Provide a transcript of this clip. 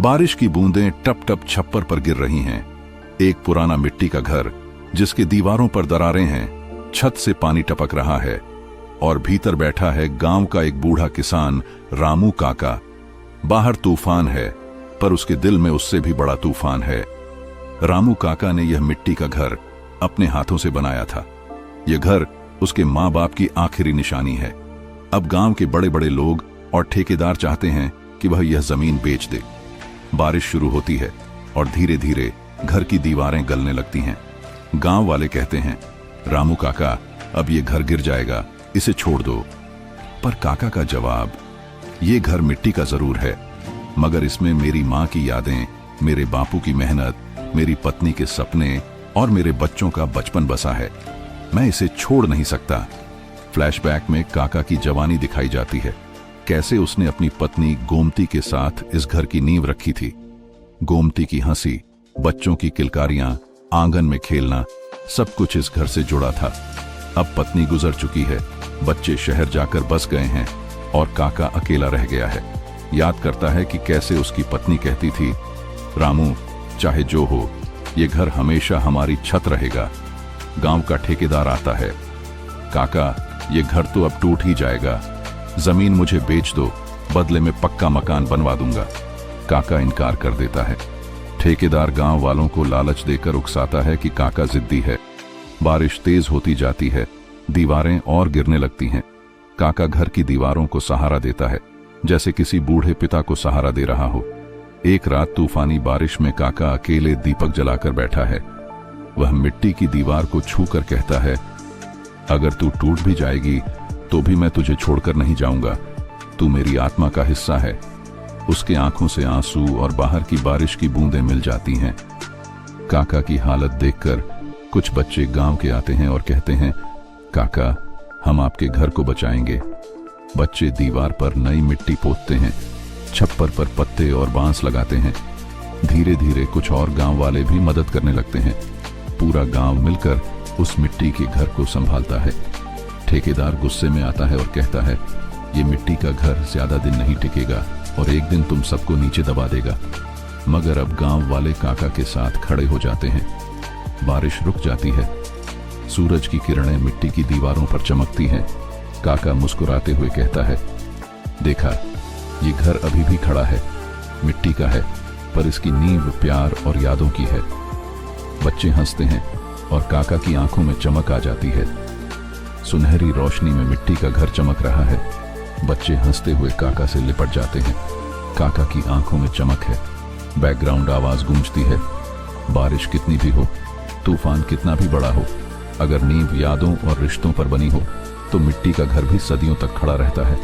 बारिश की बूंदें टप टप छप्पर पर गिर रही हैं। एक पुराना मिट्टी का घर जिसके दीवारों पर दरारें हैं, छत से पानी टपक रहा है और भीतर बैठा है गांव का एक बूढ़ा किसान रामू काका। बाहर तूफान है पर उसके दिल में उससे भी बड़ा तूफान है। रामू काका ने यह मिट्टी का घर अपने हाथों से बनाया था। यह घर उसके माँ बाप की आखिरी निशानी है। अब गांव के बड़े बड़े लोग और ठेकेदार चाहते हैं कि वह यह जमीन बेच दे। बारिश शुरू होती है और धीरे धीरे घर की दीवारें गलने लगती हैं। गांव वाले कहते हैं, रामू काका अब ये घर गिर जाएगा, इसे छोड़ दो। पर काका का जवाब, ये घर मिट्टी का जरूर है, मगर इसमें मेरी माँ की यादें, मेरे बापू की मेहनत, मेरी पत्नी के सपने और मेरे बच्चों का बचपन बसा है। मैं इसे छोड़ नहीं सकता। फ्लैशबैक में काका की जवानी दिखाई जाती है, कैसे उसने अपनी पत्नी गोमती के साथ इस घर की नींव रखी थी। गोमती की हंसी, बच्चों की किलकारियां, आंगन में खेलना, सब कुछ इस घर से जुड़ा था। अब पत्नी गुजर चुकी है, बच्चे शहर जाकर बस गए हैं और काका अकेला रह गया है। याद करता है कि कैसे उसकी पत्नी कहती थी, रामू चाहे जो हो, ये घर हमेशा हमारी छत रहेगा। गांव का ठेकेदार आता है, काका ये घर तो अब टूट ही जाएगा, जमीन मुझे बेच दो, बदले में पक्का मकान बनवा दूंगा। काका इनकार कर देता है। ठेकेदार गांव वालों को लालच देकर उकसाता है कि काका जिद्दी है। बारिश तेज होती जाती है, दीवारें और गिरने लगती हैं। काका घर की दीवारों को सहारा देता है, जैसे किसी बूढ़े पिता को सहारा दे रहा हो। एक रात तूफानी बारिश में काका अकेले दीपक जलाकर बैठा है। वह मिट्टी की दीवार को छूकर कहता है, अगर तू टूट भी जाएगी तो भी मैं तुझे छोड़कर नहीं जाऊंगा, तू मेरी आत्मा का हिस्सा है। उसके आंखों से आंसू और बाहर की बारिश की बूंदें मिल जाती हैं। काका की हालत देखकर कुछ बच्चे गांव के आते हैं और कहते हैं, काका हम आपके घर को बचाएंगे। बच्चे दीवार पर नई मिट्टी पोतते हैं, छप्पर पर पत्ते और बांस लगाते हैं। धीरे धीरे कुछ और गांव वाले भी मदद करने लगते हैं। पूरा गांव मिलकर उस मिट्टी के घर को संभालता है। ठेकेदार गुस्से में आता है और कहता है, ये मिट्टी का घर ज्यादा दिन नहीं टिकेगा और एक दिन तुम सबको नीचे दबा देगा। मगर अब गांव वाले काका के साथ खड़े हो जाते हैं। बारिश रुक जाती है, सूरज की किरणें मिट्टी की दीवारों पर चमकती हैं। काका मुस्कुराते हुए कहता है, देखा ये घर अभी भी खड़ा है, मिट्टी का है, पर इसकी नींव प्यार और यादों की है। बच्चे हंसते हैं और काका की आंखों में चमक आ जाती है। सुनहरी रोशनी में मिट्टी का घर चमक रहा है। बच्चे हंसते हुए काका से लिपट जाते हैं। काका की आंखों में चमक है। बैकग्राउंड आवाज गूंजती है। बारिश कितनी भी हो, तूफान कितना भी बड़ा हो, अगर नींव यादों और रिश्तों पर बनी हो तो मिट्टी का घर भी सदियों तक खड़ा रहता है।